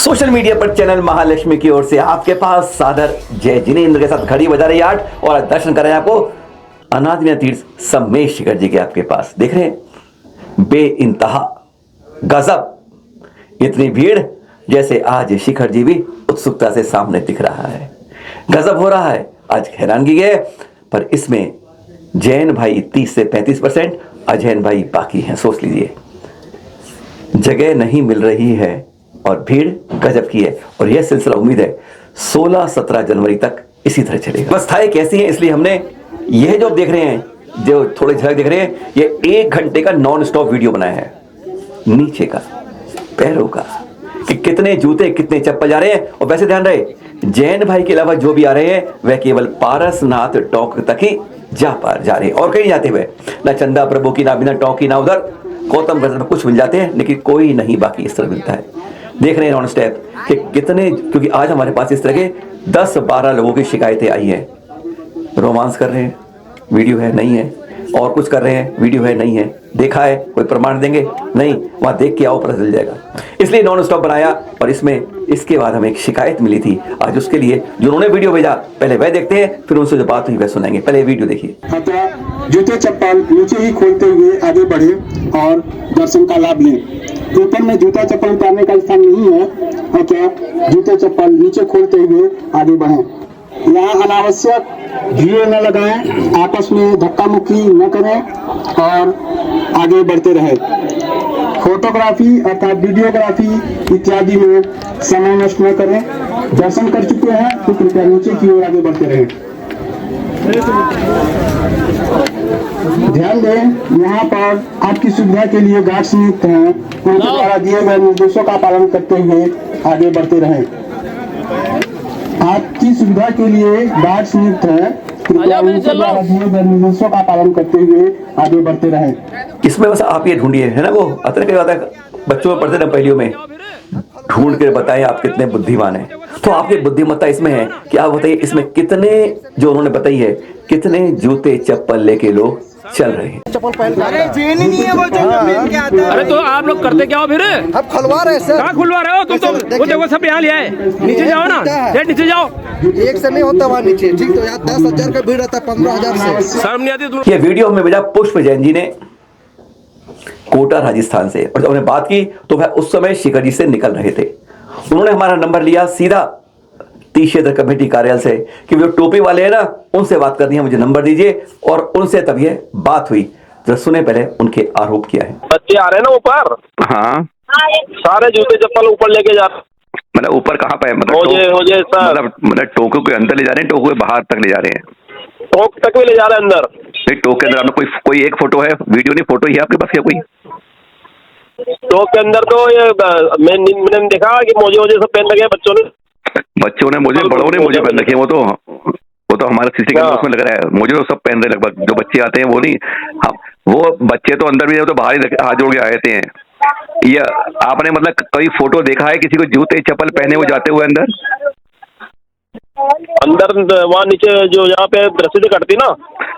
Social media पर channel Mahalakshmi की ओर से आपके पास सादर जय जिनेंद्र के साथ घड़ी बजा रही आठ और दर्शन कर रहे हैं आपको अनादिना तीर्थ सम्मेश शिखर जी के आपके पास देख रहे हैं बे इंतहा गजब इतनी भीड़ जैसे आज शिखर जी भी उत्सुकता से सामने दिख रहा है। गजब हो रहा है, आज हैरानगी है, पर इसमें जैन भाई 30 से 35%, अजैन भाई बाकी हैं। सोच लीजिए, जगह नहीं मिल रही है और भीड़ गजब की है। और यह सिलसिला उम्मीद है 16-17 जनवरी तक इसी तरह चलेगा। व्यवस्थाएं कैसी हैं, इसलिए हमने यह जो देख रहे हैं, जो थोड़े झलक देख रहे हैं, ये 1 घंटे का नॉन स्टॉप वीडियो बनाया है नीचे का, पैरों का, कि कितने जूते कितने चप्पल जा रहे हैं। और वैसे ध्यान रहे, जैन भाई के अलावा जो भी आ रहे हैं वह केवल पारसनाथ टॉक तक ही जा रहे हैं और कहीं जाते हुए ना चंदा प्रभु की, ना बिना टॉक की, ना उधर गौतम गजल में कुछ मिल जाते हैं, लेकिन कोई नहीं बाकी इस तरह मिलता है। देख रहे हैं ऑन स्टेप कि कितने, क्योंकि आज हमारे पास इस तरह के 10-12 लोगों की शिकायतें आई हैं। रोमांस कर रहे हैं, वीडियो है नहीं है, और कुछ कर रहे हैं, वीडियो है नहीं है, देखा है, कोई प्रमाण देंगे नहीं, वहां देख के आओ पता चल जाएगा। इसलिए नॉन स्टॉप बनाया। और इसके बाद हमें एक शिकायत मिली थी, आज उसके लिए जो उन्होंने वीडियो भेजा, पहले वह देखते हैं, फिर उनसे जो बात हुई वह सुनाएंगे। पहले वीडियो देखिए। जूते चप्पल नीचे ही खोलते हुए आगे बढ़े और दर्शन का लाभ लें। ऊपर में जूता चप्पल उतारने का स्थान नहीं है, और क्या जूते चप्पल नीचे खोलते हुए आगे बढ़ें। यहाँ अनावश्यक भीड़ न लगाएं, आपस में धक्का मुक्की न करें और आगे बढ़ते रहें। फोटोग्राफी अर्थात वीडियोग्राफी इत्यादि में समय नष्ट न करें। दर्शन कर चुके हैं तो कृपया नीचे की ओर आगे बढ़ते रहें। ध्यान दें, यहाँ पर आपकी सुविधा के लिए गार्ड्स नियुक्त हैं, उनके द्वारा दिए गए निर्देशों का पालन करते हुए आगे बढ़ते रहें। आपकी सुविधा के लिए गार्ड्स नियुक्त हैं, कृपया उनके द्वारा दिए गए निर्देशों का पालन करते हुए आगे बढ़ते रहें। इसमें बस आप ये ढूंढिए, है ना, वो अतः कई बात है, बच्चों में पढ़ते ना पहलियों में, ढूंढ के बताएं आप कितने बुद्धिमान हैं। तो आपकी बुद्धिमत्ता इसमें है कि आप बताइए इसमें कितने, जो उन्होंने बताई है, कितने जूते चप्पल लेके लोग चल रहे हैं। चप्पल पहन, अरे चेन ही नहीं है वो जो पहन के आता है। अरे तो आप लोग करते क्या हो फिर? अब खुलवा रहे सर। कहाँ खुलवा रहे हो तुम? तो वो देखो सब यहाँ लिया है, नीचे जाओ ना, नीचे जाओ। एक से नहीं होता वहाँ नीचे, ठीक? तो यहाँ 10,000 का भीड़ रहता है, 15,000 से। शर्म नहीं आती तुम? ये वीडियो हमें भेजा पुष्प जैन जी ने कोटा राजस्थान से, और जब हमने बात की तो वह उस समय शिखर जी से निकल रहे थे। उन्होंने हमारा नंबर लिया सीधा 30 क्षेत्र कमेटी कार्यालय से कि वो टोपी वाले हैं ना, उनसे बात करनी है, मुझे नंबर दीजिए, और उनसे तब ये बात हुई। जरा सुने पहले उनके आरोप क्या है। बच्चे आ रहे हैं ना ऊपर, हाँ, सारे जूते चप्पल ऊपर लेके जा रहे हैं। मतलब ऊपर कहाँ पे? मतलब टोको के अंदर ले जा रहे हैं, टोको के बाहर तक ले जा रहे हैं, टोक तक भी ले जा रहे हैं अंदर। टोक के अंदर आपने कोई एक फोटो है, वीडियो नहीं, फोटो ही है आपके पास क्या कोई? टोक के अंदर तो ये मैंने देखा कि मोजे सब पहन रखे हैं बच्चों ने, मुझे बड़ों ने मुझे पहन रखे हैं। वो तो हमारा सीसी कैमरा उसमें लग रहा है। मुझे तो सब पहन रहे लगभग, जो बच्चे आते हैं वो नहीं। हाँ, वो बच्चे तो अंदर भी तो बाहर ही हाथ जोड़ के आते हैं। ये आपने मतलब कोई फोटो देखा है किसी को जूते चप्पल पहने हुए जाते हुए अंदर? वहाँ नीचे जो यहाँ पे रसीद कटती ना,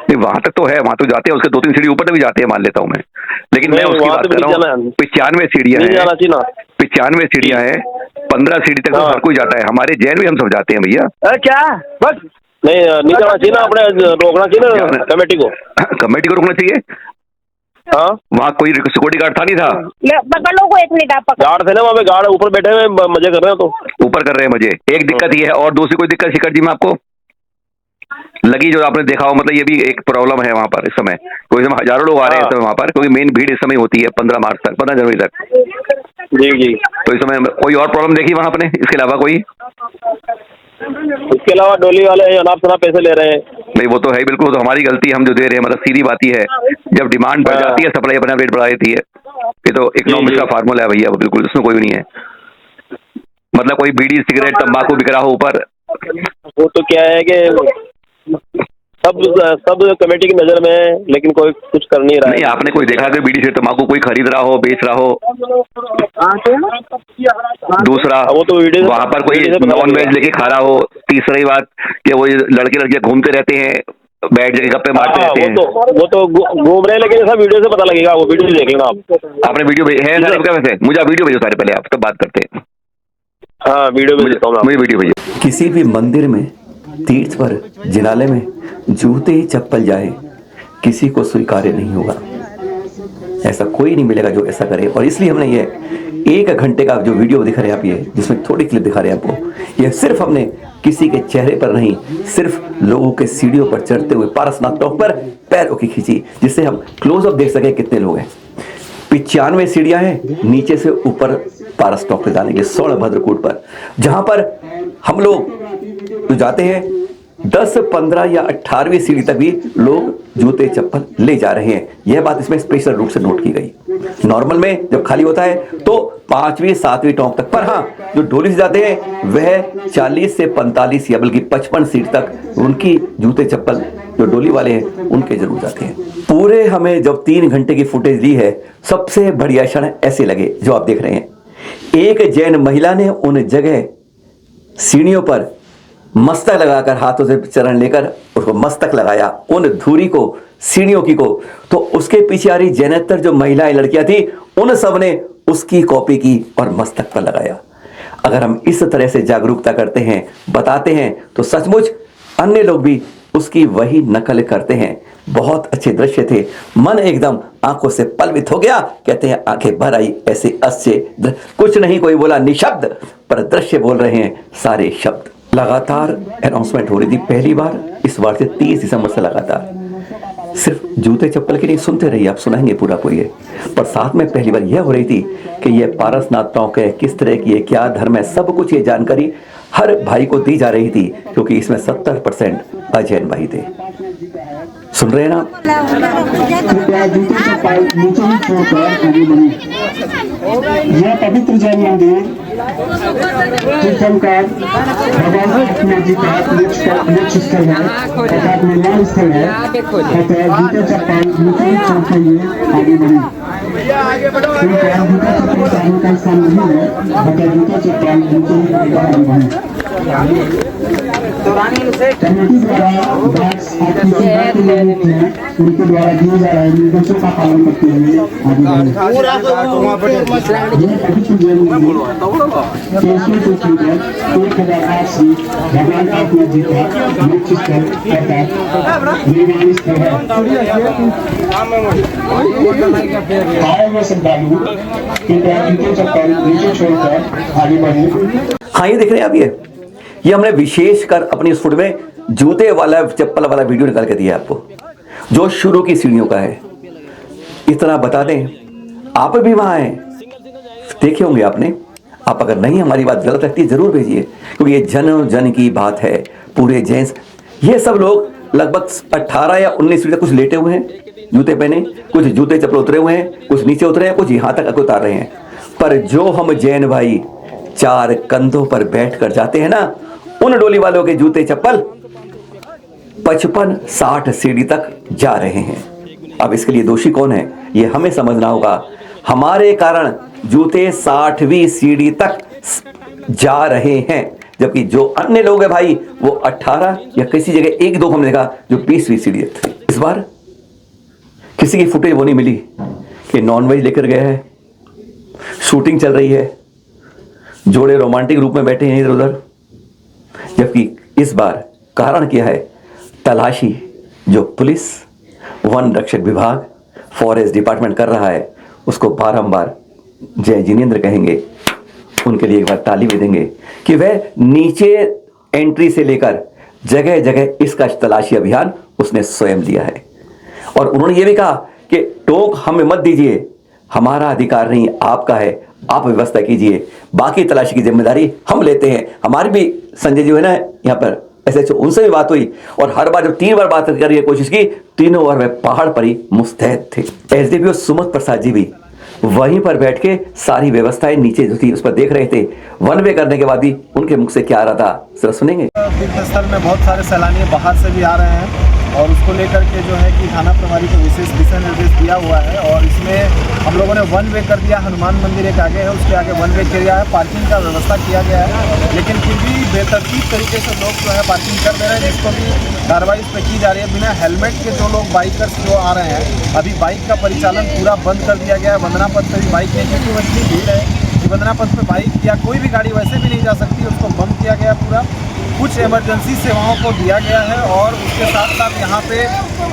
नहीं वहां तक तो है, वहां तो जाते हैं, उसके 2-3 सीढ़ी ऊपर तक भी जाते हैं, मान लेता हूँ मैं, लेकिन मैं उसकी बात कर रहा हूँ। 95 सीढ़ियाँ हैं, 95 सीढ़ियाँ हैं, 15 सीढ़ी तक तो हर कोई जाता है। हमारे जैन भी हम सब जाते हैं भैया। क्या बस नहीं जाना चाहिए ना, अपने रोकना चाहिए ना कमेटी को। कमेटी को रोकना चाहिए। हाँ, वहाँ कोई सिक्योरिटी गार्ड था नहीं था? पकड़ लो को, 1 मिनट आप पकड़। गार्ड थे ना वहाँ पे, गार्ड ऊपर बैठे हुए मजे कर रहे हैं, तो ऊपर कर रहे हैं मजे। एक दिक्कत ये है, और दूसरी कोई दिक्कत शिखर जी में आपको लगी जो आपने देखा हो? मतलब ये भी एक प्रॉब्लम है वहाँ पर इस समय, कोई समय हजारों लोग आ रहे हैं वहाँ पर, क्योंकि मेन भीड़ इस समय होती है 15 मार्च तक, 15 जनवरी तक। जी। तो इस समय कोई और प्रॉब्लम देखी वहाँ आपने इसके अलावा कोई? इसके अलावा डोली वाले अनाप शनाप पैसे ले रहे हैं। नहीं वो तो है बिल्कुल, तो हमारी गलती, हम जो दे रहे हैं, मतलब सीधी बात ही है, जब डिमांड बढ़ जाती है सप्लाई अपना रेट बढ़ा देती है। ये तो इकोनॉमिक्स का फार्मूला है भैया, बिल्कुल इसमें कोई नहीं है। मतलब कोई बीड़ी सिगरेट तंबाकू बिक रहा हो ऊपर, वो तो क्या है कि सब कमेटी की नजर में है, लेकिन कोई कुछ कर नहीं रहा है। नहीं आपने कोई देखा कि बीड़ी से तंबाकू कोई खरीद रहा हो, बेच रहा हो? दूसरा, वो तो वहाँ पर कोई नॉन वेज लेके खा रहा हो। तीसरी बात कि वो लड़के लड़के घूमते रहते हैं, बैठ जगह गप्पे मारते रहते हैं। वो तो घूम रहे हैं, लेकिन ऐसा वीडियो से पता लगेगा, वो वीडियो देख लेना आप। आपने वीडियो है सारे वैसे? मुझे वीडियो भेजो सारे, पहले आप तब बात करते हैं। हाँ वीडियो भेज देता हूँ मैं आपको। मुझे वीडियो भेजिए। किसी भी मंदिर में, तीर्थ पर, जिनालय में जूते चप्पल जाए, किसी को स्वीकार्य नहीं होगा। ऐसा कोई नहीं मिलेगा जो ऐसा करे। और इसलिए हमने ये 1 घंटे का जो वीडियो दिखा रहे हैं आप, ये जिसमें थोड़ी क्लिप दिखा रहे हैं आपको, ये सिर्फ हमने किसी के चेहरे पर नहीं, सिर्फ लोगों के सीढ़ियों पर चढ़ते हुए पारसनाथ टॉप पर पैरों की खींची, जिससे हम क्लोजअप देख सके कितने लोग हैं। 95 सीढ़ियां हैं नीचे से ऊपर पारस टॉप पे जाने के, स्वर्ण भद्रकूट पर, जहां पर हम लोग जो जाते हैं 10, 15 या 18वीं सीढ़ी तक भी लोग जूते चप्पल ले जा रहे हैं। यह बात इसमें स्पेशल रूप से नोट की गई। नॉर्मल में जब खाली होता है तो 5वीं 7वीं टॉप तक, पर हाँ जो डोली से जाते हैं वह 40 से 45 या बल्कि 55 सीट तक उनकी जूते चप्पल जो डोली वाले हैं उनके जरूर जाते हैं। पूरे हमें जब 3 घंटे की फुटेज ली है, सबसे बढ़िया क्षण ऐसे लगे जो आप देख रहे हैं। एक जैन महिला ने उन जगह सीढ़ियों पर मस्तक लगाकर, हाथों से चरण लेकर उसको मस्तक लगाया, उन धूरी को, सीढ़ियों की को, तो उसके पीछे आ रही जैनेतर जो महिलाएं लड़कियां थी उन सब ने उसकी कॉपी की और मस्तक पर लगाया। अगर हम इस तरह से जागरूकता करते हैं, बताते हैं, तो सचमुच अन्य लोग भी उसकी वही नकल करते हैं। बहुत अच्छे दृश्य थे, मन एकदम आंखों से पलवित हो गया। कहते हैं आंखें भर आई ऐसे अच्छे, कुछ नहीं कोई बोला निशब्द, पर दृश्य बोल रहे हैं सारे शब्द। लगातार अनाउंसमेंट हो रही थी, पहली बार इस बार से 30 दिसंबर से लगातार सिर्फ जूते चप्पल की नहीं, सुनते रहिए, आप सुनाएंगे पूरा को ये। पर साथ में पहली बार यह हो रही थी कि ये पारसनाथ टॉक है, किस तरह की है, क्या धर्म है, सब कुछ ये जानकारी हर भाई को दी जा रही थी, क्योंकि इसमें 70% अजैन भाई थे। सुन रहे हैं ना? कृपया जूते चप्पल नीचे ही छोड़कर आगे बढ़ें। यह पवित्र जैन मंदिर तीर्थंकर भगवान कृष्ण जी का मोक्ष स्थल है, अर्थात निर्माण स्थल है। अतः जूते चप्पल नीचे ही छोड़ते हुए आगे बढ़ें। कृपया जूते चप्पल उतारने का स्थान नहीं है, अतः जूते चप्पल नीचे ही छोड़कर आगे बढ़ें। कमेटी द्वारा बैग्स आपकी सुविधा के लिए मुक्त हैं, उनके द्वारा दिए जा रहे निर्देशों का पालन करते हुए आगे बढ़ें। यह पवित्र जैन मंदिर केसरी से छूकर 1008 से भगवान कृष्ण जी का मोक्ष स्थल अर्थात निर्वाण स्थल है। आए हुए श्रद्धालु कृपया जूते चप्पल नीचे छोड़कर आगे बढ़ें। हाँ, ये देख रहे हैं आप, ये हमने विशेषकर अपनी इस फुट में जूते वाला चप्पल वाला वीडियो निकाल के दिया आपको, जो शुरू की सीढ़ियों का है। इतना बता दें, आप भी वहां हैं, देखे होंगे आपने। आप अगर नहीं हमारी बात गलत लगती है जरूर भेजिए, क्योंकि ये जन जन की बात है। पूरे जेंट्स ये सब लोग लगभग 18 या 19 सीढ़ी तक कुछ लेटे हुए हैं, जूते पहने, कुछ जूते चप्पल उतरे हुए हैं, कुछ नीचे उतरे हैं, कुछ यहां तक उतार रहे हैं। पर जो हम जैन भाई 4 कंधों पर बैठ कर जाते हैं ना, उन डोली वालों के जूते चप्पल 55-60 सीढ़ी तक जा रहे हैं। अब इसके लिए दोषी कौन है ये हमें समझना होगा। हमारे कारण जूते 60वीं सीढ़ी तक जा रहे हैं, जबकि जो अन्य लोग हैं भाई वो 18 या किसी जगह 1-2 हमने देखा जो 20वीं सीढ़ी थी। इस बार किसी की फुटेज वो नहीं मिली कि नॉनवेज लेकर गया है, शूटिंग चल रही है, जोड़े रोमांटिक रूप में बैठे हैं इधर उधर। जबकि इस बार कारण क्या है, तलाशी जो पुलिस, वन रक्षक विभाग, फॉरेस्ट डिपार्टमेंट कर रहा है, उसको बारंबार जय जिनेंद्र कहेंगे, उनके लिए एक बार ताली भी देंगे कि वह नीचे एंट्री से लेकर जगह जगह इसका तलाशी अभियान उसने स्वयं लिया है। और उन्होंने ये भी कहा कि टोक हमें मत दीजिए, हमारा अधिकार नहीं आपका है, आप व्यवस्था कीजिए, बाकी तलाशी की जिम्मेदारी हम लेते हैं। हमारी भी संजय जी है ना यहाँ पर SHO, उनसे भी बात हुई और हर बार जब 3 बार बात करने की कोशिश की, तीनों बार वह पहाड़ पर ही मुस्तैद थे। SDPO सुमत प्रसाद जी भी वहीं पर बैठ के सारी व्यवस्थाएं नीचे जो थी उस पर देख रहे थे। 1 वे करने के बाद भी उनके मुख से क्या आ रहा था जरा सुनेंगे। तीर्थ स्थल में बहुत सारे सैलानी बाहर से भी आ रहे हैं और उसको लेकर के जो है कि थाना प्रभारी को विशेष दिशा निर्देश दिया हुआ है। और इसमें हम लोगों ने 1 वे कर दिया। हनुमान मंदिर एक आगे है, उसके आगे 1 वे किया है, पार्किंग का व्यवस्था किया गया है, लेकिन फिर भी बेतरतीब तरीके से लोग जो है पार्किंग कर दे रहे हैं, जिसको भी कार्रवाई इस पर की जा रही है। बिना हेलमेट के जो लोग बाइकर्स जो आ रहे हैं, अभी बाइक का परिचालन पूरा बंद कर दिया गया है। वंदना पथ पर भी बाइक नहीं, क्योंकि इतनी भीड़ है, निबंधना पथ पे बाइक या कोई भी गाड़ी वैसे भी नहीं जा सकती, उसको बंद किया गया पूरा। कुछ इमरजेंसी सेवाओं को दिया गया है और उसके साथ साथ यहाँ पे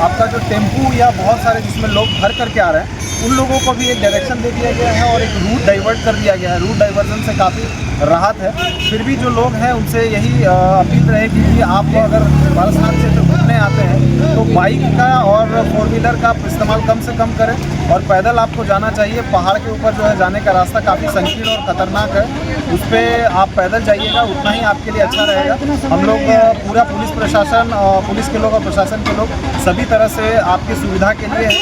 आपका जो टेम्पू या बहुत सारे जिसमें लोग भर करके आ रहे हैं उन लोगों को भी एक डायरेक्शन दे दिया गया है और एक रूट डाइवर्ट कर दिया गया है। रूट डाइवर्जन से काफ़ी राहत है। फिर भी जो लोग हैं उनसे यही अपील रहेगी कि आप अगर बालासार क्षेत्र घूमने आते हैं तो बाइक का और 4 व्हीलर का इस्तेमाल कम से कम करें और पैदल आपको जाना चाहिए। पहाड़ के ऊपर जो है जाने का रास्ता काफ़ी संकीर्ण और ख़तरनाक है, उस पर आप पैदल जाइएगा, उतना ही आपके लिए अच्छा रहेगा। हम लोग पूरा पुलिस प्रशासन, पुलिस के लोग और प्रशासन के लोग सभी तरह से आपकी सुविधा के लिए है।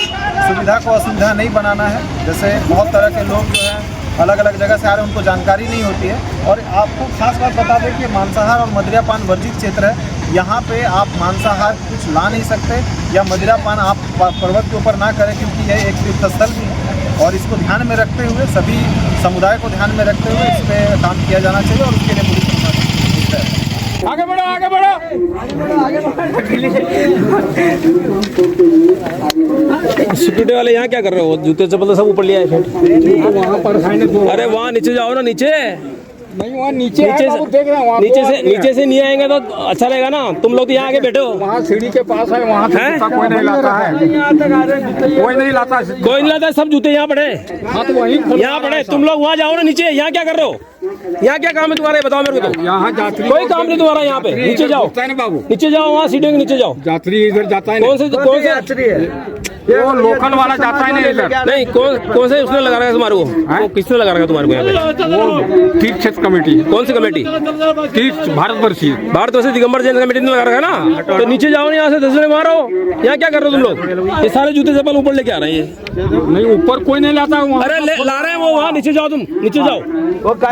सुविधा को असुविधा नहीं बनाना है। जैसे बहुत तरह के लोग जो हैं अलग अलग जगह से आ रहे हैं, उनको जानकारी नहीं होती है। और आपको खास बात बता दें कि मांसाहार और मदिरापान वर्जित क्षेत्र है। यहाँ पे आप मांसाहार कुछ ला नहीं सकते या मदिरापान आप पर्वत के ऊपर ना करें, क्योंकि यह एक तीर्थस्थल भी है और इसको ध्यान में रखते हुए, सभी समुदाय को ध्यान में रखते हुए इस पर काम किया जाना चाहिए और उसके लिए पुलिस प्रशासन आगे बढ़ो, आगे बढ़ो। सिक्योरिटी वाले यहाँ क्या कर रहे हो? जूते चप्पल तो सब ऊपर लिया है। अरे वहाँ नीचे जाओ ना, नीचे नहीं, वहाँ नीचे नीचे से नहीं आएंगे तो अच्छा रहेगा ना। तुम लोग तो यहाँ आके बैठे हो, वहाँ सीढ़ी के पास है, वहाँ से जूता कोई नहीं लाता है, कोई नहीं लाता, सब जूते यहाँ पड़े। हाँ तो वही यहाँ पड़े, तुम लोग वहाँ जाओ ना नीचे। यहाँ क्या कर रहे हो? यहाँ क्या काम है तुम्हारा, बताओ मेरे को। तो यहाँ यात्री कोई काम नहीं तुम्हारा यहाँ पे। नीचे जाओ बाबू, नीचे जाओ, वहाँ सीढ़ियों के नीचे जाओ। यात्री इधर जाता है। कौन से यात्री है? वो लोकल वाला जाता है नहीं इधर। नहीं, कौन से उसने लगा रखा है तुम्हारे को? किसने लगा रखा है तुम्हारे को यहाँ पे? वो तीर्थ क्षेत्र कमेटी। कौन सी कमेटी? तीर्थ भारतवर्षीय दिगंबर जैन कमेटी ने लगा रखा है ना। तो नीचे जाओ, यहाँ से 10 मारो। यहाँ क्या कर रहे हो तुम लोग? ये सारे जूते चप्पल ऊपर लेके आ रहे हैं ये। नहीं, ऊपर कोई नहीं लाता। अरे ला रहे हैं वो, वहाँ नीचे जाओ, तुम नीचे जाओ।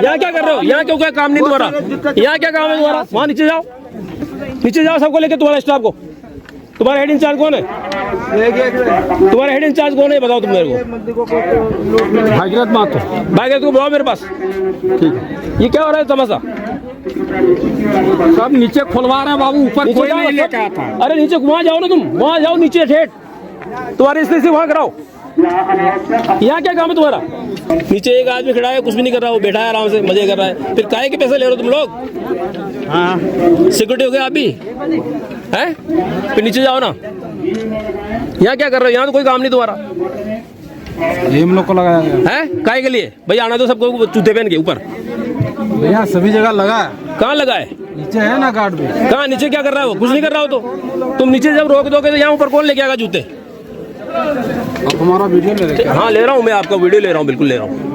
यहाँ क्या कर रहे हो? यहाँ क्यों क्या काम नहीं तुम्हारा? यहाँ क्या काम है तुम्हारा? वहाँ नीचे जाओ, नीचे जाओ सबको लेके, तुम्हारा स्टाफ को। तुम्हारा हेड इंचार्ज कौन है? तुम्हारा हेड इंचार्ज कौन है बताओ तुम मेरे को। भागीरथ मातो। भागीरथ को बुलाओ मेरे पास। ठीक है, ये क्या हो रहा है तमाशा? सब नीचे खुलवा रहे हैं बाबू, ऊपर कोई नहीं लेके आता। अरे नीचे वहाँ जाओ ना, तुम वहाँ जाओ नीचे ठेठ, तुम्हारी स्थिति वहाँ कराओ। यहाँ क्या काम है तुम्हारा? नीचे एक आदमी खड़ा है, कुछ भी नहीं कर रहा, वो बैठा है आराम से, मजे कर रहा है। फिर काहे के पैसे ले रहे हो तुम लोग? हाँ, सिक्योरिटी हो गया आप भी हैं? फिर नीचे जाओ ना। यहाँ क्या कर रहे हो? यहाँ तो कोई काम नहीं तुम्हारा। ये हम लोग को लगाया गया है काहे के लिए? भैया आना तो सबको जूते पहन के ऊपर। भैया सभी जगह लगा है। कहाँ लगा है? नीचे है ना गार्ड भी। कहाँ नीचे क्या कर रहा है वो? कुछ नहीं कर रहा हो तो तुम नीचे जब रोक दोगे तो यहाँ ऊपर कौन लेके आएगा जूते? आप हमारा वीडियो ले रहे हैं? हाँ ले रहा हूँ, मैं आपका वीडियो ले रहा हूँ, बिल्कुल ले रहा हूँ।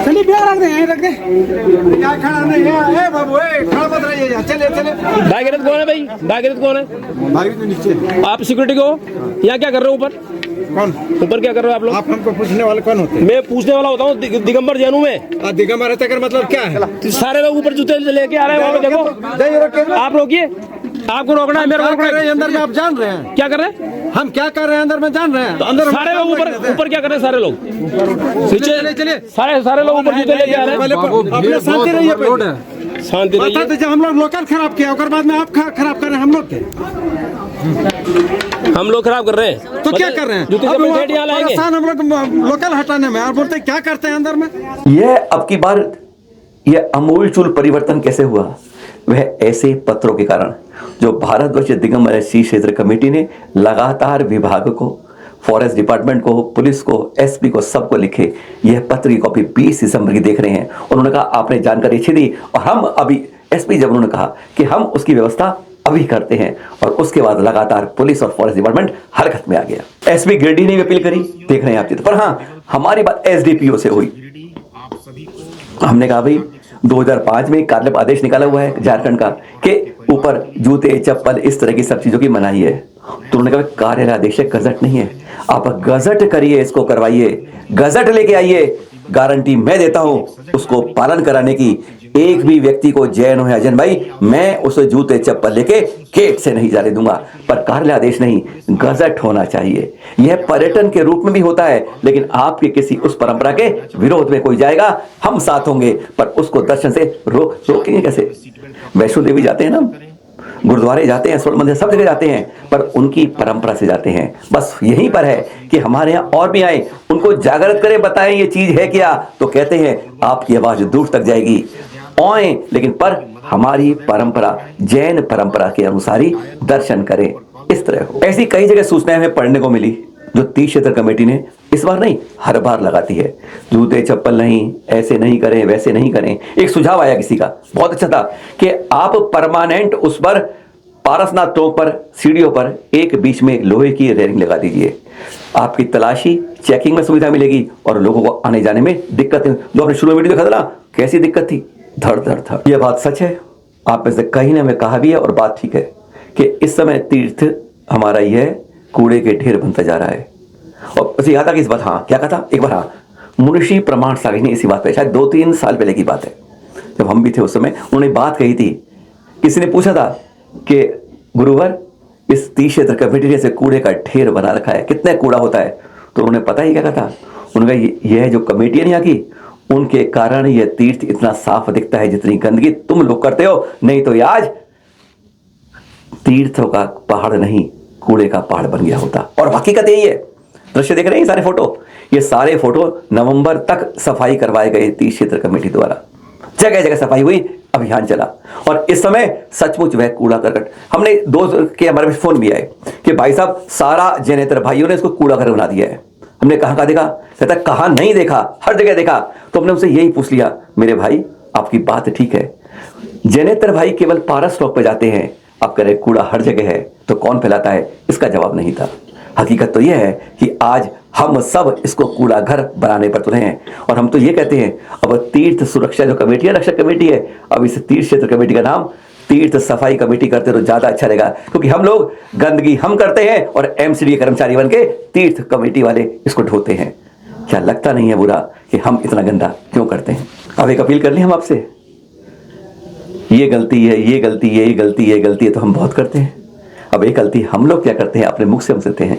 चलिए बैग रख दे, रख दे। यहाँ खड़ा नहीं है बाबू, खड़ा मत रहिए, चले चले। भागीरथ कौन है भाई? भागीरथ कौन है? भागीरथ नीचे। आप सिक्योरिटी को यहाँ क्या कर रहे हो ऊपर? कौन ऊपर क्या कर रहे हो आप लोग? आप हमको पूछने वाले कौन होते हैं? मैं पूछने वाला होता हूँ। दिगंबर जैनों में दिगंबर का मतलब क्या है? सारे लोग ऊपर जूते लेके आ रहे हैं, वहाँ पे देखो। आप रोकिए, आपको रोकना है, मेरे को रोकना है। अंदर में आप जान रहे हैं क्या कर रहे हैं? हम क्या कर रहे हैं अंदर में जान रहे हैं? तो अंदर सारे लोग ऊपर क्या कर रहे हैं? सारे लोग नीचे चलिए, सारे लोग ऊपर जूते लेके आ रहे हैं। अपने शांति रहिए, शांति रहिए। हम लोग लोकल खराब किया, उसके बाद में आप खराब कर रहे हैं हम लोग के। हम लोग खराब कर रहे हैं तो क्या कर रहे हैं? जूते चप्पल फेंट यहाँ लाएंगे। हम लोग लोकल हटाने में और बोलते क्या करते हैं अंदर में। यह अब की बार यह अमूलचूल परिवर्तन कैसे हुआ? वह ऐसे पत्रों के कारण जो भारतवर्ष दिगंबर क्षेत्र कमेटी ने लगातार विभाग को, फॉरेस्ट डिपार्टमेंट को, पुलिस को, एसपी को, सबको लिखे। यह पत्र की कॉपी 20 दिसंबर की देख रहे हैं। उन्होंने कहा आपने जानकारी अच्छी दी और हम अभी, एसपी जब उन्होंने कहा कि हम उसकी व्यवस्था अभी करते हैं, और उसके बाद लगातार पुलिस और फॉरेस्ट डिपार्टमेंट हरकत में आ गया। एसपी गिरडी ने भी अपील करी, देख रहे हैं आप चित्र। पर हाँ, हमारी बात एसडीपीओ से हुई। हमने कहा भाई 2005 में कार्यालय आदेश निकाला हुआ है झारखंड का कि ऊपर जूते चप्पल इस तरह की सब चीजों की मनाही है। तो उन्होंने कहा कार्यालय आदेश गजट नहीं है, आप गजट करिए, इसको करवाइए, गजट लेके आइए, गारंटी मैं देता हूं उसको पालन कराने की। एक भी व्यक्ति को जैन हो या अजैन भाई, मैं उसे जूते चप्पल लेके गेट से नहीं जाने दूंगा। पर कार्यालय आदेश नहीं, गजट होना चाहिए। यह पर्यटन के रूप में भी होता है, लेकिन आपके किसी उस परंपरा के विरोध में कोई जाएगा, हम साथ होंगे, पर उसको दर्शन से रोकेंगे कैसे? वैष्णो देवी जाते हैं ना, गुरुद्वारे जाते हैं, स्वर्ण मंदिर सब जगह जाते हैं, पर उनकी परंपरा से जाते हैं। बस यहीं पर है कि हमारे यहाँ और भी आए, उनको जागृत करें, बताएं ये चीज है क्या, तो कहते हैं आपकी आवाज दूर तक जाएगी। आए लेकिन पर हमारी परंपरा, जैन परंपरा के अनुसार ही दर्शन करें, इस तरह हो। ऐसी कई जगह सूचनाएं हमें पढ़ने को मिली जो तीर्थ क्षेत्र कमेटी ने इस बार नहीं हर बार लगाती है। जूते चप्पल नहीं, ऐसे नहीं करें, वैसे नहीं करें। एक सुझाव आया किसी का, बहुत अच्छा था, कि आप परमानेंट उस पर पारसनाथ चौक पर सीढ़ियों पर एक बीच में लोहे की रेलिंग लगा दीजिए। आपकी तलाशी चेकिंग में सुविधा मिलेगी और लोगों को आने जाने में दिक्कत, जो आपने शुरू में वीडियो देखा था ना, कैसी दिक्कत थी, धड़ धड़ धड़। यह बात सच है, आप में से कहीं ने हमें कहा भी है और बात ठीक है कि इस समय तीर्थ हमारा यह कूड़े के ढेर बनता जा रहा है। और उसे याद आ कि इस बात, हाँ क्या कहा था एक बार, हाँ मुंशी प्रमाण सागर ने इसी बात पे, शायद 2-3 साल पहले की बात है, जब हम भी थे उस समय, उन्होंने बात कही थी। किसी ने पूछा था कि गुरुवर इस तीर्थ क्षेत्र कमेटी ने से कूड़े का ढेर बना रखा है, कितना कूड़ा होता है, तो उन्होंने पता ही क्या कहा था, उन्होंने यह जो कमेटी है यहाँ की, उनके कारण यह तीर्थ इतना साफ दिखता है, जितनी गंदगी तुम लोग करते हो, नहीं तो आज तीर्थों का पहाड़ नहीं कूड़े का पहाड़ बन गया होता। और हकीकत यही है, दृश्य देख रहे हैं सारे फोटो, ये सारे फोटो नवंबर तक सफाई करवाए गए तीर्थ क्षेत्र कमेटी द्वारा, जगह जगह सफाई हुई, अभियान चला। और इस समय सचमुच वह कूड़ा करकट, हमने दोस्त के हमारे पास फोन भी आए कि भाई साहब सारा जैनेतर भाइयों ने इसको कूड़ा घर बना दिया है। हमने कहाँ देखा, कहता कहाँ नहीं देखा, हर जगह देखा। तो हमने उनसे यही पूछ लिया, मेरे भाई आपकी बात ठीक है, जैनेतर भाई केवल पारस चौक पे जाते हैं, आप कह रहे कूड़ा हर जगह है, तो कौन फैलाता है? इसका जवाब नहीं था। हकीकत तो यह है कि आज हम सब इसको कूड़ा घर बनाने पर तुले हैं। और हम तो ये कहते हैं, अब तीर्थ सुरक्षा जो कमेटी है, रक्षक कमेटी है, अब इस तीर्थ क्षेत्र कमेटी का नाम तीर्थ सफाई कमेटी करते तो ज्यादा अच्छा रहेगा, क्योंकि हम लोग गंदगी हम करते हैं और एमसीडी कर्मचारी बन के तीर्थ कमेटी वाले इसको ढोते हैं। क्या लगता नहीं है बुरा कि हम इतना गंदा क्यों करते हैं? अब एक अपील कर ली हम आपसे, ये गलती है, ये गलती है, ये गलती है, ये गलती है, तो हम बहुत करते हैं। अब एक गलती हम लोग क्या करते हैं, अपने मुख से हम सुनते हैं।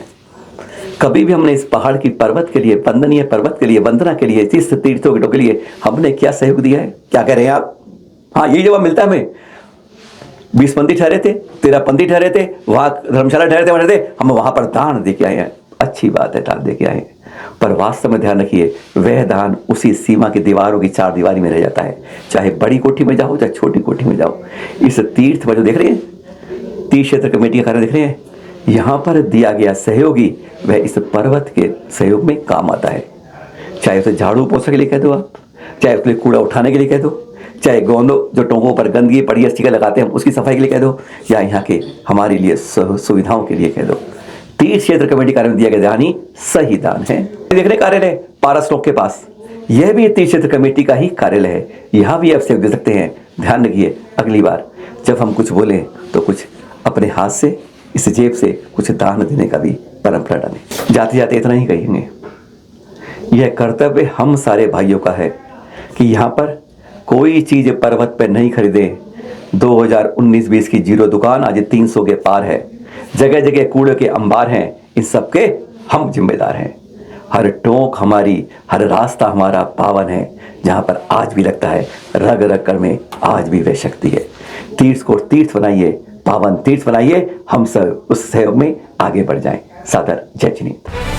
कभी भी हमने इस पहाड़ की पर्वत के लिए, वंदनीय पर्वत के लिए, वंदना के लिए, तीर्थ तीर्थों के लिए हमने क्या सहयोग दिया है? क्या कह रहे हैं आप? हाँ, यही जवाब मिलता है हमें। 20 पंथी ठहरे थे, 13 पंथी ठहरे थे, वहां धर्मशाला ठहरे थे, हम वहां पर दान दे के आए हैं। अच्छी बात है, दान दे के आए, पर वास्तव में ध्यान रखिए, वह दान उसी सीमा की दीवारों की 4 दीवारी में रह जाता है। चाहे बड़ी कोठी में जाओ, चाहे छोटी कोठी में जाओ। इस तीर्थ में जो देख रहे हैं, तीर्थ क्षेत्र कमेटी का कार्य देख रहे हैं, यहाँ पर दिया गया सहयोगी वह इस पर्वत के सहयोग में काम आता है। चाहे उसे झाड़ू पोछा के लिए कह दो आप, चाहे उसके लिए कूड़ा उठाने के लिए कह दो, चाहे गोंदो जो टोंकों पर गंदगी पड़ी है स्टिकर लगाते हैं उसकी सफाई के लिए कह दो, या यहाँ के हमारे लिए सुविधाओं के लिए कह दो। तीर्थ क्षेत्र कमेटी कार्य में दिया गया दान ही सही दान है। देख रहे कार्यालय पारस चौक के पास, यह भी तीर्थ क्षेत्र कमेटी का ही कार्यालय है। यहाँ भी आप सहयोग दे सकते हैं। ध्यान रखिए, अगली बार जब हम कुछ बोलें तो कुछ अपने हाथ से, इस जेब से कुछ दान देने का भी परंपरा डालें। जाते जाते इतना ही कहेंगे, यह कर्तव्य हम सारे भाइयों का है कि यहाँ पर कोई चीज पर्वत पे नहीं खरीदे। 2019-20 की जीरो दुकान आज 300 के पार है। जगह जगह कूड़े के अंबार हैं, इन सबके हम जिम्मेदार हैं। हर टोक हमारी, हर रास्ता हमारा पावन है, जहाँ पर आज भी लगता है रग रग कर में आज भी वह शक्ति है। तीर्थ को तीर्थ बनाइए, पावन तीर्थ बनाइए, हम सब उस सहयोग में आगे बढ़ जाएं। सादर जय जिनेंद्र।